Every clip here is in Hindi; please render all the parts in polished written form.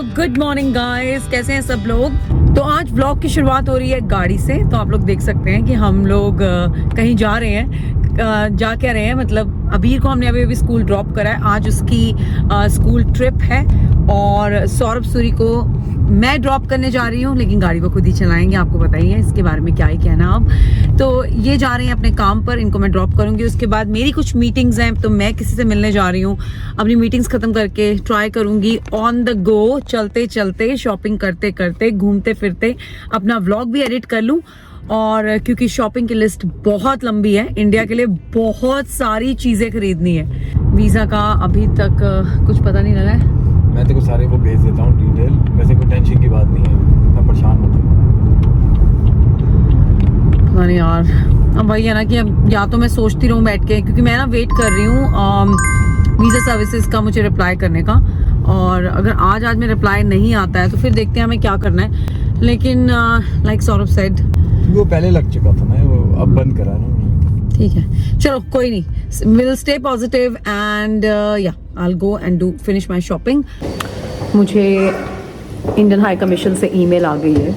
गुड मॉर्निंग गाइस, कैसे हैं सब लोग। तो आज व्लॉग की शुरुआत हो रही है गाड़ी से। तो आप लोग देख सकते हैं कि हम लोग कहीं जा रहे हैं। जा क्या रहे हैं, मतलब अबीर को हमने अभी स्कूल ड्रॉप करा है। आज उसकी स्कूल ट्रिप है और सौरभ सूरी को मैं ड्रॉप करने जा रही हूँ, लेकिन गाड़ी को खुद ही चलाएंगे। आपको बताइए इसके बारे में क्या ही कहना अब। तो ये जा रहे हैं अपने काम पर, इनको मैं ड्रॉप करूंगी। उसके बाद मेरी कुछ मीटिंग्स हैं, तो मैं किसी से मिलने जा रही हूँ। अपनी मीटिंग्स खत्म करके ट्राई करूंगी ऑन द गो, चलते चलते, शॉपिंग करते करते, घूमते फिरते अपना व्लॉग भी एडिट कर लूँ। और क्योंकि शॉपिंग की लिस्ट बहुत लंबी है, इंडिया के लिए बहुत सारी चीजें खरीदनी है। वीजा का अभी तक कुछ पता नहीं लगा है। मैं तेरे को सारे वो भेज देता हूँ डिटेल। वैसे कोई टेंशन की बात नहीं है, मैं परेशान मत हो। पता नहीं यार, अब वही है ना कि अब या तो मैं सोचती रहूँ बैठ के, क्योंकि मैं ना वेट कर रही हूँ वीज़ा सर्विसेज का मुझे रिप्लाई करने का। और अगर आज में रिप्लाई नहीं आता है तो फिर देखते हैं हमें क्या करना है। लेकिन लाइक सौरभ सेड, वो पहले लग चुका था ना, वो अब बंद करा ना। ठीक है, चलो कोई नहीं, will stay positive and yeah I will go and do finish my shopping. मुझे इंडियन हाई कमीशन से ईमेल आ गई है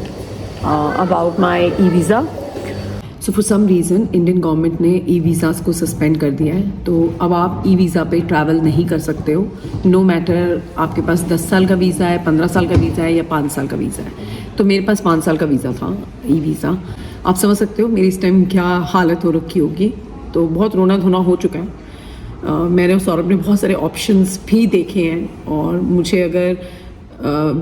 about my e visa. So for some reason Indian government ने ई वीज़ाज़ को सस्पेंड कर दिया है। तो अब आप ई वीज़ा पे ट्रैवल नहीं कर सकते हो, नो मैटर आपके पास 10 साल का वीज़ा है, 15 साल का वीज़ा है या 5 साल का वीज़ा है। तो मेरे पास 5 साल का वीज़ा था, ई वीज़ा। आप समझ सकते हो मेरी इस टाइम क्या हालत हो रखी होगी। तो बहुत रोना धोना हो चुका है। मैंने और सौरभ ने बहुत सारे ऑप्शंस भी देखे हैं। और मुझे अगर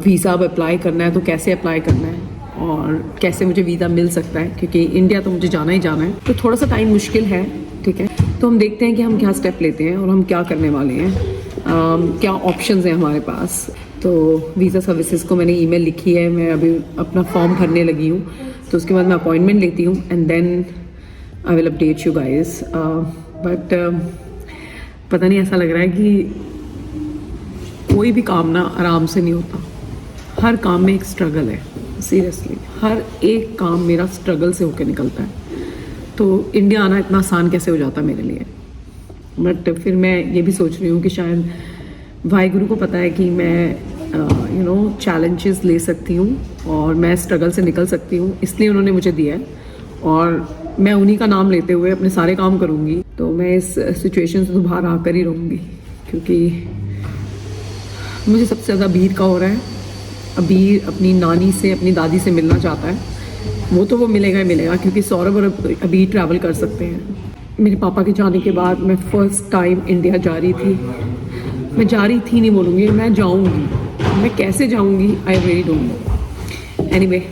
वीज़ा अब अप्लाई करना है तो कैसे अप्लाई करना है और कैसे मुझे वीज़ा मिल सकता है, क्योंकि इंडिया तो मुझे जाना ही जाना है। तो थोड़ा सा टाइम मुश्किल है, ठीक है। तो हम देखते हैं कि हम क्या स्टेप लेते हैं और हम क्या करने वाले हैं, क्या ऑप्शंस हैं हमारे पास। तो वीज़ा सर्विसेज को मैंने ईमेल लिखी है, मैं अभी अपना फॉर्म भरने लगी हूँ। तो उसके बाद मैं अपॉइंटमेंट लेती हूँ and then I will update you guys. But पता नहीं, ऐसा लग रहा है कि कोई भी काम ना आराम से नहीं होता। हर काम में एक स्ट्रगल है, सीरियसली हर एक काम मेरा स्ट्रगल से होकर निकलता है। तो इंडिया आना इतना आसान कैसे हो जाता मेरे लिए। बट फिर मैं ये भी सोच रही हूँ कि शायद वाहिगुरु को पता है कि मैं चैलेंजेस ले सकती हूँ और मैं स्ट्रगल से निकल सकती हूँ, इसलिए उन्होंने मुझे दिया है। और मैं उन्हीं का नाम लेते हुए अपने सारे काम करूँगी। तो मैं इस सिचुएशन से तो बाहर आकर ही रहूँगी, क्योंकि मुझे सबसे ज़्यादा अबीर का हो रहा है। अबीर अपनी नानी से, अपनी दादी से मिलना चाहता है। वो तो वो मिलेगा ही मिलेगा, क्योंकि सौरभ और अबीर ट्रैवल कर सकते हैं। मेरे पापा के जाने के बाद मैं फर्स्ट टाइम इंडिया जा रही थी। मैं जा रही थी नहीं बोलूँगी, मैं जाऊँगी। मैं कैसे जाऊँगी I really don't know. Anyway,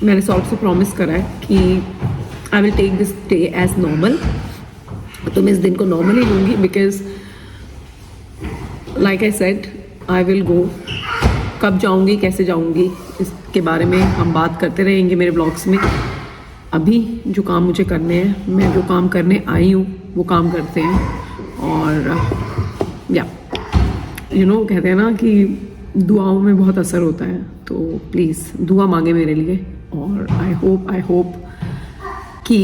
मैंने सौरभ से प्रॉमिस करा है कि I will take this day as normal. तो मैं इस दिन को नॉर्मली लूँगी, because like I said I will go. कब जाऊँगी, कैसे जाऊँगी, इसके बारे में हम बात करते रहेंगे मेरे ब्लॉग्स में। अभी जो काम मुझे करने हैं, मैं जो काम करने आई हूँ वो काम करते हैं। और या कहते हैं ना कि दुआओं में बहुत असर होता है। तो प्लीज़ दुआ मांगे मेरे लिए। और आई होप कि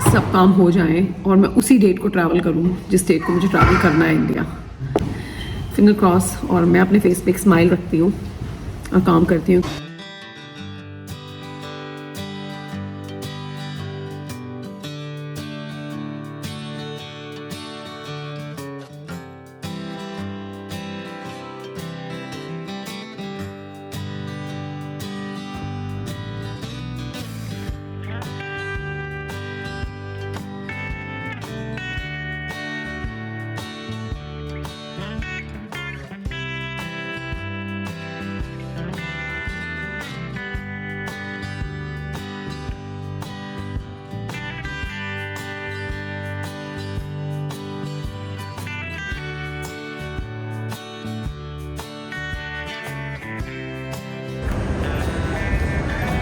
सब काम हो जाए और मैं उसी डेट को ट्रैवल करूँ जिस डेट को मुझे ट्रैवल करना है इंडिया। Finger cross. और मैं अपने फेस पे एक स्माइल रखती हूँ और काम करती हूँ।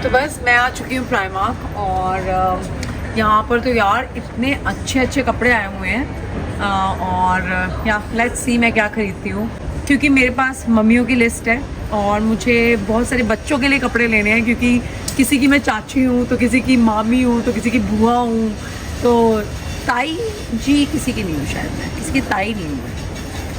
तो बस मैं आ चुकी हूँ प्राइमार्क। और यहाँ पर तो यार इतने अच्छे अच्छे कपड़े आए हुए हैं। और या लेट्स सी मैं क्या खरीदती हूँ, क्योंकि मेरे पास मम्मियों की लिस्ट है और मुझे बहुत सारे बच्चों के लिए कपड़े लेने हैं। क्योंकि किसी की मैं चाची हूँ, तो किसी की मामी हूँ, तो किसी की बुआ हूँ, तो ताई जी किसी की नहीं हूँ। शायद मैं किसी की ताई नहीं हूँ,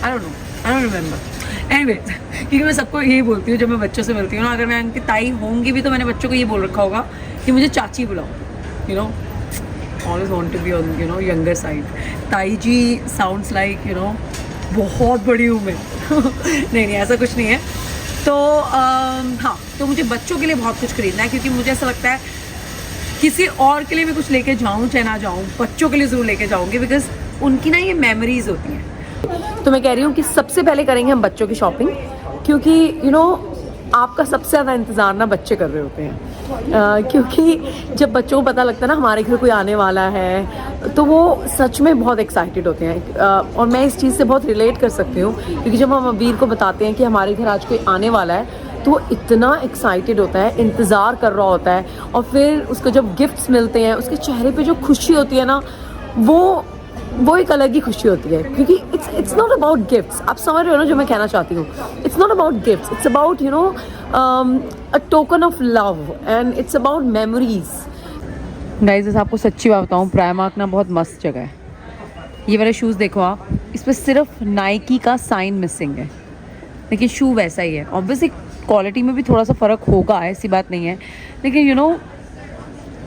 I don't know. I don't remember. Anyway, क्योंकि मैं सबको यही बोलती हूँ जब मैं बच्चों से मिलती हूँ ना, अगर मैं उनकी ताई होंगी भी तो मैंने बच्चों को ये बोल रखा होगा कि मुझे चाची बुलाओ, you know, always want to be on you know younger side. ताई जी साउंड्स लाइक यू नो बहुत बड़ी हूँ मैं। नहीं नहीं, ऐसा कुछ नहीं है। तो हाँ, तो मुझे बच्चों के लिए बहुत कुछ खरीदना है, क्योंकि मुझे ऐसा लगता है किसी और के लिए मैं कुछ लेके जाऊँ चाहे ना जाऊँ, बच्चों के लिए ज़रूर लेके जाऊँगी, बिकॉज उनकी ना ये मेमोरीज होती हैं। तो मैं कह रही हूँ कि सबसे पहले करेंगे हम बच्चों की शॉपिंग, क्योंकि यू नो आपका सबसे ज़्यादा इंतज़ार ना बच्चे कर रहे होते हैं। क्योंकि जब बच्चों को पता लगता है ना हमारे घर कोई आने वाला है, तो वो सच में बहुत एक्साइटेड होते हैं। और मैं इस चीज़ से बहुत रिलेट कर सकती हूँ, क्योंकि जब हम अबीर को बताते हैं कि हमारे घर आज कोई आने वाला है, तो वो इतना एक्साइटेड होता है, इंतज़ार कर रहा होता है, और फिर उसको जब गिफ्ट्स मिलते हैं, उसके चेहरे पे जो खुशी होती है ना, वो एक अलग ही खुशी होती है। क्योंकि इट्स नॉट अबाउट गिफ्ट्स, आप समझ रहे हो ना जो मैं कहना चाहती हूँ। It's not about gifts, it's about you know a token of love, and it's about memories. Guys, आपको सच्ची बात बताऊँ, प्राइमार्क ना बहुत मस्त जगह है। ये वाले शूज़ देखो आप, इस पर सिर्फ नाइकी का साइन मिसिंग है, लेकिन शू वैसा ही है। ऑब्वियसली क्वालिटी में भी थोड़ा सा फ़र्क होगा, ऐसी बात नहीं है, लेकिन यू नो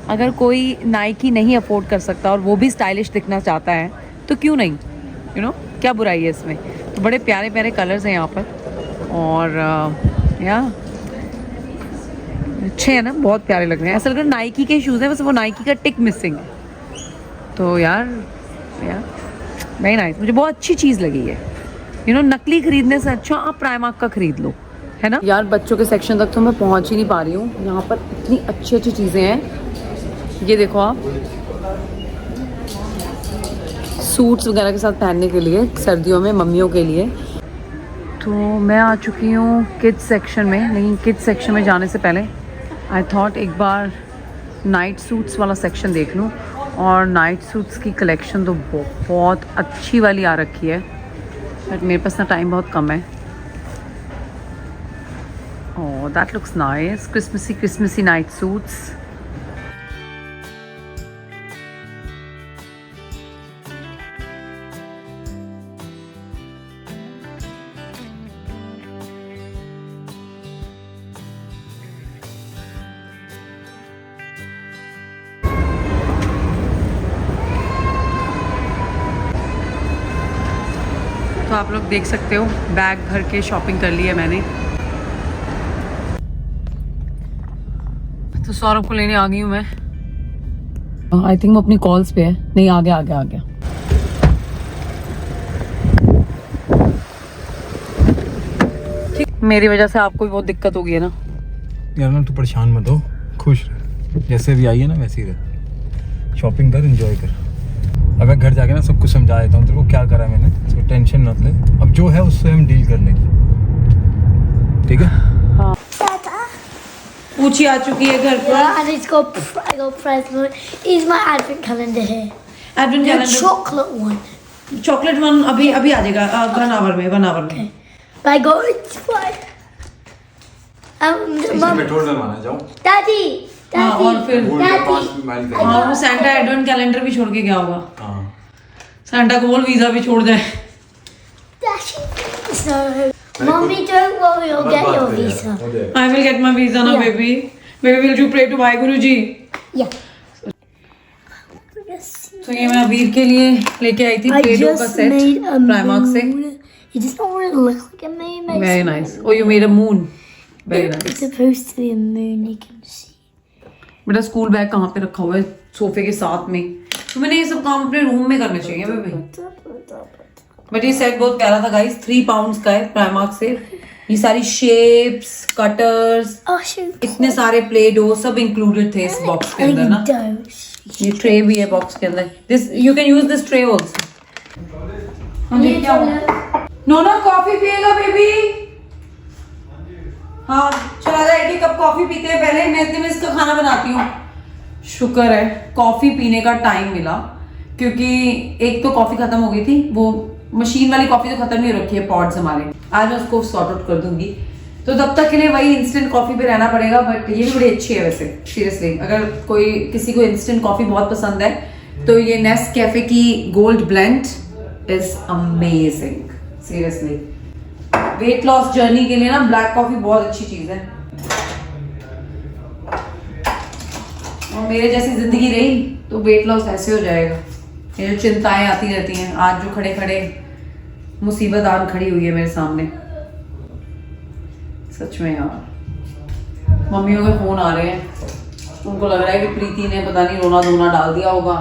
अगर कोई नाइकी नहीं अफोर्ड कर सकता और वो भी स्टाइलिश दिखना चाहता है तो क्यों नहीं, यू नो, क्या बुराई है इसमें। तो बड़े प्यारे प्यारे कलर्स हैं यहाँ पर, और यार अच्छे हैं ना, बहुत प्यारे लग रहे हैं। ऐसा लग रहा है नाइकी के शूज़ हैं, बस वो नाइकी का टिक मिसिंग है। तो यार वेरी नाइस, मुझे बहुत अच्छी चीज़ लगी है। यू नो, नकली खरीदने से अच्छा आप प्राइमार्क का खरीद लो, है ना। यार बच्चों के सेक्शन तक तो मैं पहुंच ही नहीं पा रही हूँ। यहाँ पर इतनी अच्छी अच्छी चीज़ें हैं, ये देखो आप, सूट्स वगैरह के साथ पहनने के लिए सर्दियों में मम्मियों के लिए। तो मैं आ चुकी हूँ किड्स सेक्शन में, लेकिन किड्स सेक्शन में जाने से पहले आई थॉट एक बार नाइट सूट्स वाला सेक्शन देख लूँ, और नाइट सूट्स की कलेक्शन तो बहुत अच्छी वाली आ रखी है, बट मेरे पास ना टाइम बहुत कम है। Oh, that looks nice. Christmassy night suits. तो आप लोग देख सकते हो, बैग भर के शॉपिंग कर ली है मैंने। तो सौरभ को लेने आ गई हूँ मैं। आई थिंक वो अपनी कॉल्स पे है। नहीं, आ गया। मेरी वजह से आपको भी बहुत दिक्कत होगी है ना। यार ना तू परेशान मत हो, खुश रह, जैसे भी आई है ना वैसे ही रह, शॉपिंग कर, एंजॉय कर। अब मैं घर जाके ना सब कुछ समझा देता हूँ तेरे को क्या करा मैंने, तो टेंशन मत ले। अब जो है उससे हम डील कर लेंगे, ठीक है। हाँ, पूछी आ चुकी है घर पर। And it's got I got present. Is my advent calendar here? Advent The calendar, chocolate one. Chocolate one अभी आ जाएगा 1 आवर में। But I got it twice. Mum, petrol डलवाना जाओ। Daddy, हाँ, और फिर Daddy. हाँ, वो सैंटा एडवेंट कैलेंडर भी छोड़ के गया होगा। हाँ, सैंटा को बोल वीजा भी छोड़ जाए। Daddy. So, Mommy, don't worry, I'll get your visa. I will get my visa now, Yeah. baby. Baby, will you pray to Bhai Guru ji? Yeah. तो ये मैं अबीर के लिए लेके आई थी I प्लेडो का just set made a Primark से। moon. It does not really look like a moon. but Very nice. Oh, you made a moon. Very It's nice. supposed to be a moon, you can see. बेटा स्कूल बैग कहाँ पे रखा हुआ है? सोफे के साथ में। तो मैंने ये सब काम अपने रूम में करने चाहिए बेबी। बट ये सेट बहुत प्यारा था गाइस, 3 पाउंड्स का है प्राइमार्क से। ये सारी शेप्स, कटर्स, Oh, shoot. इतने सारे प्ले डो सब इंक्लूडेड थे इस बॉक्स के अंदर ना। ये ट्रे भी है बॉक्स के अंदर। This you can use this tray also. हमें क्या हुआ? नोना कॉफी पिएगा बेबी? हाँ, चला जाए कि कप कॉफी पीते हैं पहले, मैं इतने में इसका खाना बनाती हूँ। शुक्र है कॉफी पीने का टाइम मिला, क्योंकि एक तो कॉफी खत्म हो गई थी, वो मशीन वाली कॉफी तो खत्म नहीं रखी है पॉड्स हमारे, आज मैं उसको सॉर्ट आउट कर दूंगी। तो तब तक के लिए वही इंस्टेंट कॉफी पे रहना पड़ेगा। बट ये भी बड़ी अच्छी है वैसे, सीरियसली। अगर कोई किसी को इंस्टेंट कॉफी बहुत पसंद है तो ये नेस्कैफे की gold blend is amazing, seriously. Weight loss journey के लिए ना ब्लैक कॉफी बहुत अच्छी चीज है। और मेरे जैसी जिंदगी रही तो वेट लॉस ऐसे हो जाएगा। ये जो चिंताएं आती रहती हैं, आज जो खड़े खड़े मुसीबत आन खड़ी हुई है मेरे सामने, सच में यार। मम्मियों के फोन आ रहे हैं, उनको लग रहा है कि प्रीति ने पता नहीं रोना धोना डाल दिया होगा।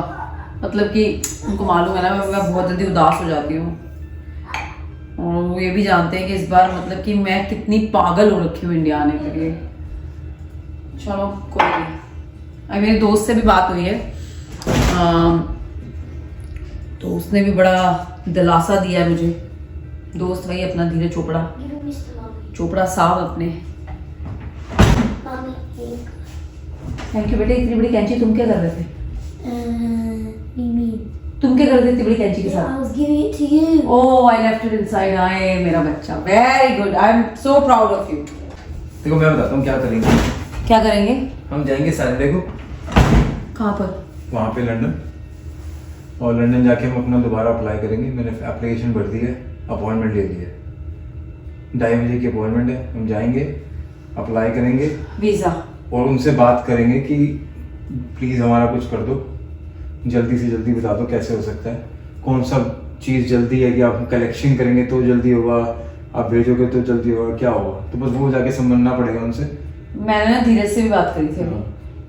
मतलब कि उनको मालूम है ना मैं बहुत जल्दी उदास हो जाती हूँ, और वो ये भी जानते हैं कि इस बार मतलब कि मैं कितनी पागल हो रखी हूँ इंडिया आने के लिए। चलो कोई नहीं। अभी मेरे दोस्त से भी बात हुई है, तो उसने भी बड़ा दिलासा दिया है मुझे। दोस्त वही अपना धीरज चोपड़ा साहब अपने। थैंक यू बेटे। इतनी बड़ी कैंची तुम क्या कर रहे थे? तुम क्या कर रहे थे इतनी बड़ी कैंची के साथ? I was giving it to you. Oh, I left it inside. आए मेरा बच्चा, very good. I'm so proud of you. देखो मैं बताता हूँ क्या करेंगे। क्या करेंगे? हम जाएंगे सैटरडे को। कहाँ पर? वहाँ पे लंदन, और लंदन जाके हम अपना दोबारा अप्लाई करेंगे। मैंने एप्लीकेशन भर दी है, अपॉइंटमेंट ले ली है। 2:30 बजे की अपॉइंटमेंट है। हम जाएंगे, अप्लाई करेंगे वीजा, और उनसे बात करेंगे कि प्लीज़ हमारा कुछ कर दो, जल्दी से जल्दी बता दो कैसे हो सकता है, कौन सा चीज़ जल्दी है कि आप कलेक्शन करेंगे तो जल्दी होगा, आप भेजोगे तो जल्दी होगा, क्या होगा। तो बस वो जाके समझना पड़ेगा उनसे। मैंने ना धीरज से भी बात करी थी, हाँ।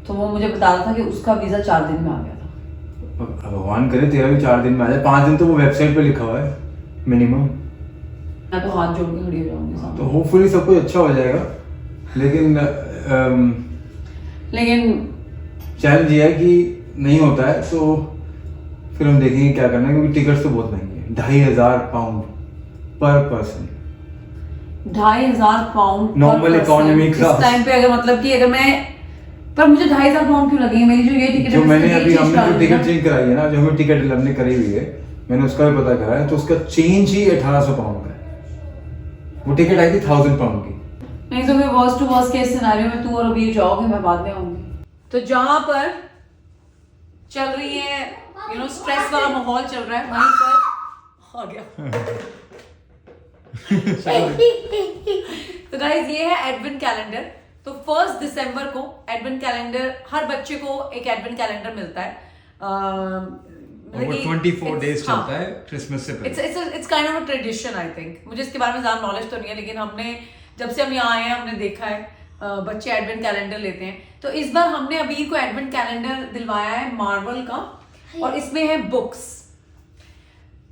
तो वो मुझे बता रहा था कि उसका वीजा 4 दिन में आ गया था। भगवान करे तेरा भी 4 दिन में आ जाए। 5 दिन तो वो वेबसाइट पे लिखा हुआ है मिनिमम। मैं तो हाथ जोड़ के खड़ी हो जाऊंगी। तो होपफुली सब कुछ अच्छा हो जाएगा, लेकिन चैलेंज ये है कि नहीं होता है तो फिर हम देखेंगे क्या करना है, क्योंकि टिकट्स तो बहुत महंगे हैं। 2,500 पाउंड पर person. 2,500 pound normal economy class. इस टाइम पे अगर मतलब कि अगर मैं, पर मुझे 2,500 पाउंड क्यों लगेंगे? मेरी जो ये टिकट जो है, मैंने अभी हमने जो टिकट चेंज कराई है ना, जो हमें टिकट हमने कराई हुई है, मैंने उसका भी पता करा है, तो उसका चेंज ही 1,800 पाउंड का है। वो टिकट आई थी 1,000 पाउंड की। नहीं तो मैं worst to worst case scenario में तू और अभी जाओगे, मैं बाद में आऊंगी। तो जहां पर चल रही है स्ट्रेस वाला माहौल चल रहा है, वहीं पर आ गया। तो गाइस ये है एडवेंट कैलेंडर। तो 1 दिसंबर को एडवेंट कैलेंडर, हर बच्चे को एक एडवेंट कैलेंडर मिलता है। और वो 24 डेज चलता है क्रिसमस से पहले। It's kind of a tradition I think. मुझे इसके बारे में ज्यादा नॉलेज तो नहीं है, लेकिन हमने जब से हम यहाँ आए हैं हमने देखा है बच्चे एडवेंट कैलेंडर लेते हैं। तो इस बार हमने अभी को एडवेंट कैलेंडर दिलवाया है मार्वल का, और इसमें है बुक्स।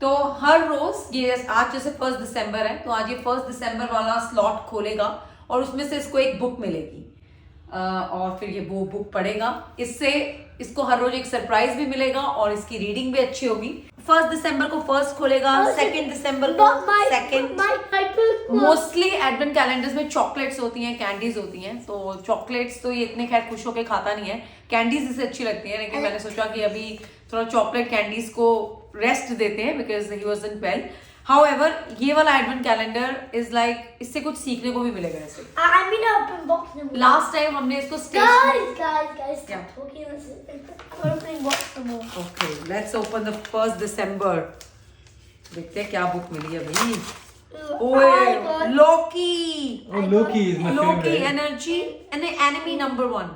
तो हर रोज ये आज जैसे 1 दिसंबर है, तो आज ये 1 दिसंबर वाला स्लॉट खोलेगा और उसमें से इसको एक बुक मिलेगी, और फिर ये वो बुक पढ़ेगा। इससे इसको हर रोज एक सरप्राइज भी मिलेगा और इसकी रीडिंग भी अच्छी होगी। 1 दिसंबर को फर्स्ट खोलेगा, 2 दिसंबर को सेकंड। मोस्टली एडवेंट कैलेंडर्स में चॉकलेट्स होती हैं, कैंडीज होती हैं। तो चॉकलेट्स तो ये इतने खैर खुश होके खाता नहीं है, कैंडीज इसे अच्छी लगती है। लेकिन मैंने सोचा कि अभी थोड़ा चॉकलेट कैंडीज को रेस्ट देते हैं, because he wasn't well. However, ये वाला एडवेंट कैलेंडर इज लाइक, इससे कुछ सीखने को भी मिलेगा ऐसे। I'm gonna open box number. Last time हमने इसको Guys, क्या? stop talking. I'm opening box number. Okay, let's open the 1 December. देखते हैं क्या बुक मिली है भाई। ओए Loki, Loki is my Loki favourite. Energy and enemy number 1।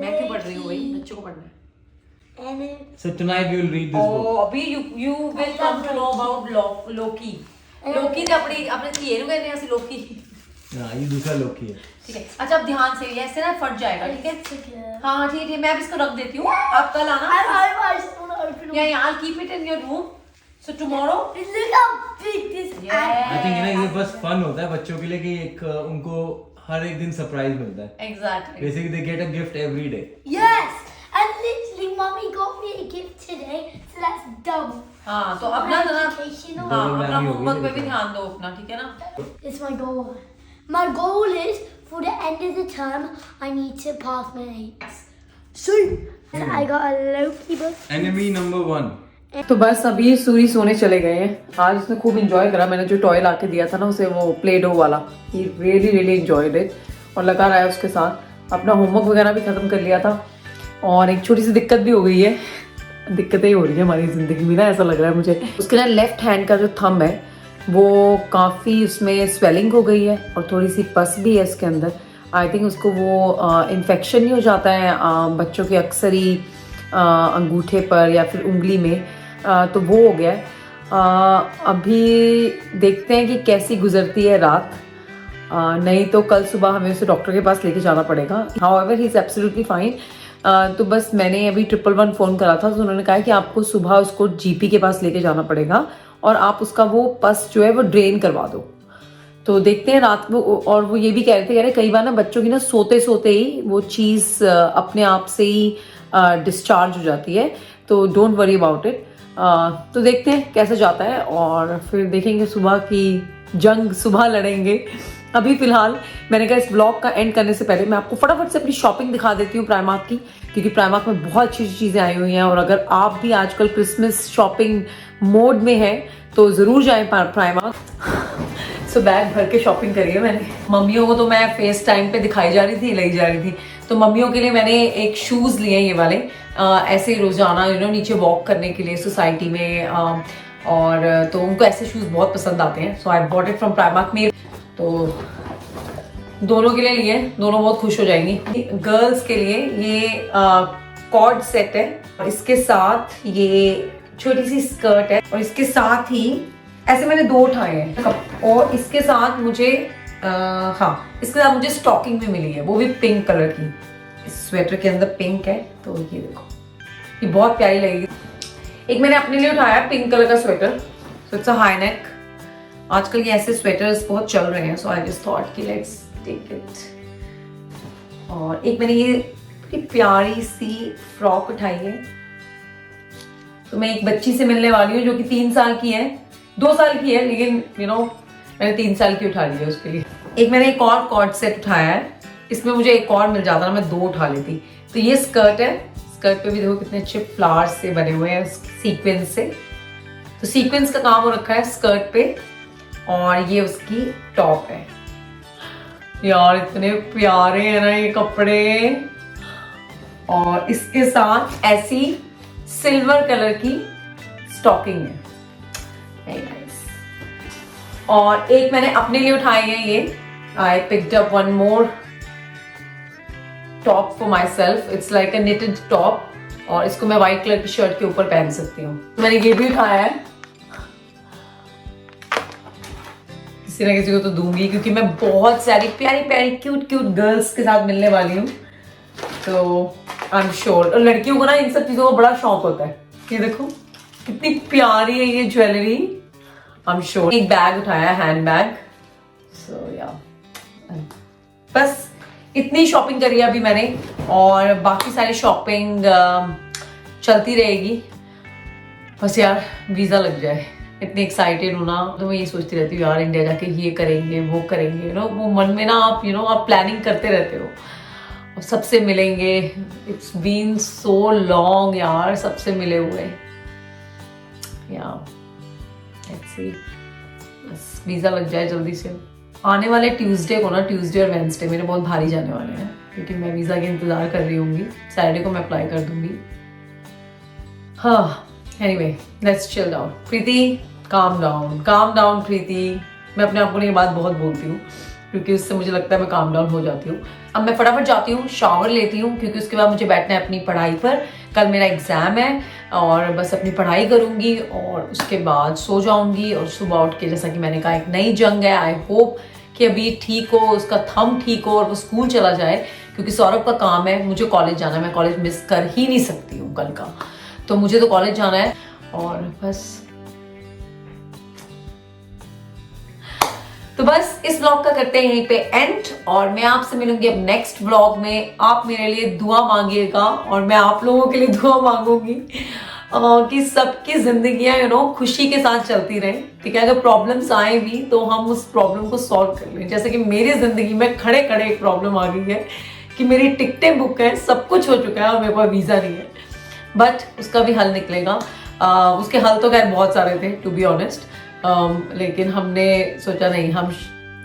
मैं क्यों पढ़ रही हूँ भाई, बच्चों को पढ़ना है। So tonight we will read this book. अभी you will come to know about Loki. लोकी ने अपने ये कहने हैं लोकी। हाँ, ये दूसरा लोकी है। ठीक है, अच्छा अब ध्यान से, ये ऐसे ना फट जाएगा, ठीक है? हाँ ठीक है, मैं अब इसको रख देती हूँ, आप कल आना। I'll keep it in your room. So tomorrow. Look how big this is. I think ये बस फन होता है बच्चों के लिए कि एक उनको हर एक दिन सरप्राइज मिलता है। Exactly. Basically they get a gift every day. Yes. And literally, Mommy got me a gift today, so that's double. हाँ तो अपना Educational. हाँ Double अपना whammy हो गई होमवर्क पे तेरी भी ध्यान दो अपना, ठीक है ना? It's my goal. My goal is for the end of the term, I need to pass my 8s. So, I got a Loki book. Enemy number 1. तो बस अभी सूरी सोने चले गए हैं। आज उसने खूब इंजॉय करा। मैंने जो टॉय ला के दिया था ना उसे, वो प्ले डो वाला, ही रियली एंजॉयड इट और लगा रहा है उसके साथ। अपना होमवर्क वगैरह भी खत्म कर लिया था। और एक छोटी सी दिक्कत भी हो गई है, दिक्कतें ही हो रही है हमारी जिंदगी में ना, ऐसा लग रहा है मुझे। उसके ना लेफ्ट हैंड का जो थंब है वो काफ़ी उसमें स्वेलिंग हो गई है और थोड़ी सी पस भी है इसके अंदर। आई थिंक उसको वो इन्फेक्शन नहीं हो जाता है बच्चों के अक्सर ही अंगूठे पर या फिर उंगली में, तो वो हो गया है। अभी देखते हैं कि कैसी गुजरती है रात, नहीं तो कल सुबह हमें उसे डॉक्टर के पास लेके जाना पड़ेगा। However he is absolutely fine. तो बस मैंने अभी 111 फ़ोन करा था, तो उन्होंने कहा कि आपको सुबह उसको जीपी के पास लेके जाना पड़ेगा और आप उसका वो पस जो है वो ड्रेन करवा दो। तो देखते हैं रात में। और वो ये भी कह रहे थे कई बार ना बच्चों की ना सोते सोते ही वो चीज़ अपने आप से ही डिस्चार्ज हो जाती है, तो डोंट वरी अबाउट इट। तो देखते हैं कैसे जाता है और फिर देखेंगे सुबह की जंग सुबह लड़ेंगे। अभी फिलहाल मैंने कहा इस ब्लॉग का एंड करने से पहले मैं आपको फटाफट से अपनी शॉपिंग दिखा देती हूँ प्राइमार्क की, क्योंकि प्राइमार्क में बहुत अच्छी अच्छी चीज़ें आई हुई हैं और अगर आप भी आजकल क्रिसमस शॉपिंग मोड में हैं तो ज़रूर जाएं प्राइमार्क। सो बैग भर के शॉपिंग करी है मैंने। मम्मियों को तो मैं फेस टाइम पे दिखाई जा रही थी, लाई जा रही थी, तो मम्मियों के लिए मैंने एक शूज़ लिए ये वाले, ऐसे ही रोज़ाना नीचे वॉक करने के लिए सोसाइटी में, और तो उनको ऐसे शूज़ बहुत पसंद आते हैं। So I bought it from Primark में। तो दोनों के लिए लिए, दोनों बहुत खुश हो जाएंगी। गर्ल्स के लिए ये कॉर्ड सेट है और इसके साथ ये छोटी सी स्कर्ट है और इसके साथ ही ऐसे मैंने 2 उठाए हैं और इसके साथ मुझे इसके साथ मुझे स्टॉकिंग भी मिली है, वो भी पिंक कलर की। इस स्वेटर के अंदर पिंक है, तो ये देखो, ये बहुत प्यारी लगेगी। एक मैंने अपने लिए उठाया पिंक कलर का sweater, so it's a high neck. आजकल ये ऐसे स्वेटर्स बहुत चल रहे हैं, सो आई जस्ट थॉट कि लेट्स टेक इट। और एक मैंने ये प्यारी सी फ्रॉक उठाई है, तो मैं एक बच्ची से मिलने वाली हूँ जो कि 3 साल की है, 2 साल की है, लेकिन मैंने 3 साल की उठा ली है उसके लिए। एक मैंने एक और कॉर्ड सेट उठाया है, इसमें मुझे एक और मिल जाता ना, मैं 2 उठा लेती। तो ये स्कर्ट है, स्कर्ट पे भी देखो कितने अच्छे फ्लावर्स से बने हुए हैं सीक्वेंस से, तो सीक्वेंस का काम हो रखा है स्कर्ट पे। और ये उसकी टॉप है। यार इतने प्यारे हैं ना ये कपड़े। और इसके साथ ऐसी सिल्वर कलर की स्टॉकिंग है, वेरी नाइस। और एक मैंने अपने लिए उठाई है ये, I picked up one more top for my self. It's like a knitted top और इसको मैं व्हाइट कलर की शर्ट के ऊपर पहन सकती हूँ। मैंने ये भी उठाया है, किसी ना किसी को तो दूंगी, क्योंकि मैं बहुत सारी प्यारी प्यारी क्यूट क्यूट गर्ल्स के साथ मिलने वाली हूँ, तो आई एम श्योर। और लड़कियों को ना इन सब चीजों का बड़ा शौक होता है। ये देखो कितनी प्यारी है ये ज्वेलरी, आई एम श्योर। एक बैग उठाया, हैंड बैग। सो या बस इतनी शॉपिंग करी है अभी मैंने, और बाकी सारी शॉपिंग चलती रहेगी। बस यार वीजा लग जाए, इतनी एक्साइटेड हूँ ना, तो मैं ये सोचती रहती हूँ यार इंडिया जाके ये करेंगे वो करेंगे, वो मन में ना आप आप प्लानिंग करते रहते हो और सबसे मिलेंगे। इट्स बीन सो लॉन्ग यार सबसे मिले हुए। या लेट्स सी, बस वीजा लग जाए जल्दी से। आने वाले ट्यूसडे को ना, ट्यूसडे और वेंसडे मेरे बहुत भारी जाने वाले हैं, क्योंकि मैं वीजा के इंतजार कर रही होंगी। सैटरडे को मैं अप्लाई कर दूंगी। हाँ anyway, let's chill down. Preeti calm down प्रीति। मैं अपने आप को ये बात बहुत बोलती हूँ, क्योंकि उससे मुझे लगता है मैं काम डाउन हो जाती हूँ। अब मैं फटाफट जाती हूँ, शावर लेती हूँ, क्योंकि उसके बाद मुझे बैठना है अपनी पढ़ाई पर। कल मेरा एग्ज़ाम है और बस अपनी पढ़ाई करूँगी और उसके बाद सो जाऊँगी। और सुबह उठ के, जैसा कि मैंने कहा, एक नई जंग है। आई होप कि अभी ठीक हो, उसका थंब ठीक हो और वो स्कूल चला जाए, क्योंकि सौरभ का काम है, मुझे कॉलेज जाना है। मैं कॉलेज मिस कर ही नहीं सकती हूँ कल का, तो मुझे तो कॉलेज जाना है। और बस इस व्लॉग का करते हैं यहीं पे एंड, और मैं आपसे मिलूंगी अब नेक्स्ट व्लॉग में। आप मेरे लिए दुआ मांगिएगा और मैं आप लोगों के लिए दुआ मांगूंगी कि सबकी जिंदगियां खुशी के साथ चलती रहे। ठीक है, अगर प्रॉब्लम्स आए भी तो हम उस प्रॉब्लम को सॉल्व कर लें। जैसे कि मेरी जिंदगी में खड़े खड़े एक प्रॉब्लम आ गई है कि मेरी टिकटें बुक है, सब कुछ हो चुका है और मेरे पास वीज़ा नहीं है, बट उसका भी हल निकलेगा। उसके हल तो खैर बहुत सारे थे टू बी ऑनेस्ट, लेकिन हमने सोचा नहीं, हम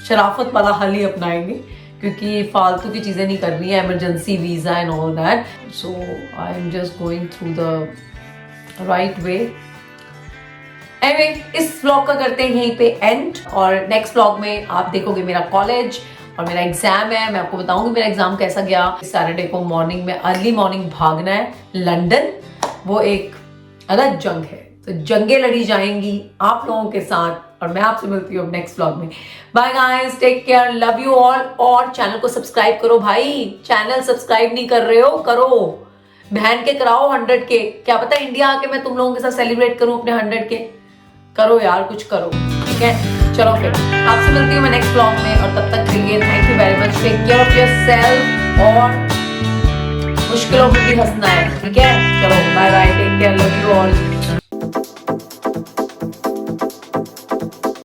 शराफत वाला हल ही अपनाएंगे, क्योंकि फालतू की चीज़ें नहीं करनी है, emergency visa and all that. So I am just going through the right way anyway, इस व्लॉग का करते हैं यहीं पे एंड, और नेक्स्ट व्लॉग में आप देखोगे मेरा कॉलेज और मेरा एग्जाम है। मैं आपको बताऊंगी मेरा एग्जाम कैसा गया। सैटरडे को मॉर्निंग में अर्ली मॉर्निंग भागना है लंदन, वो एक अलग जंग है, तो जंगें लड़ी जाएंगी आप लोगों के साथ, और मैं आपसे मिलती हूँ नेक्स्ट व्लॉग में। Bye guys, take care, love you all, और चैनल को सब्सक्राइब करो भाई, चैनल सब्सक्राइब नहीं कर रहे हो, करो, बहन के कराओ 100 के, क्या पता इंडिया आके मैं तुम लोगों के साथ सेलिब्रेट करूं अपने 100 के, करो यार, कुछ करो, ठीक है। चलो फिर आपसे मिलती हूँ मैं नेक्स्ट व्लॉग में, और तब तक के लिए thank you very much, take care of yourself, और मुश्किलों में भी हंसना है, ठीक है। चलो bye bye, take care, love you all.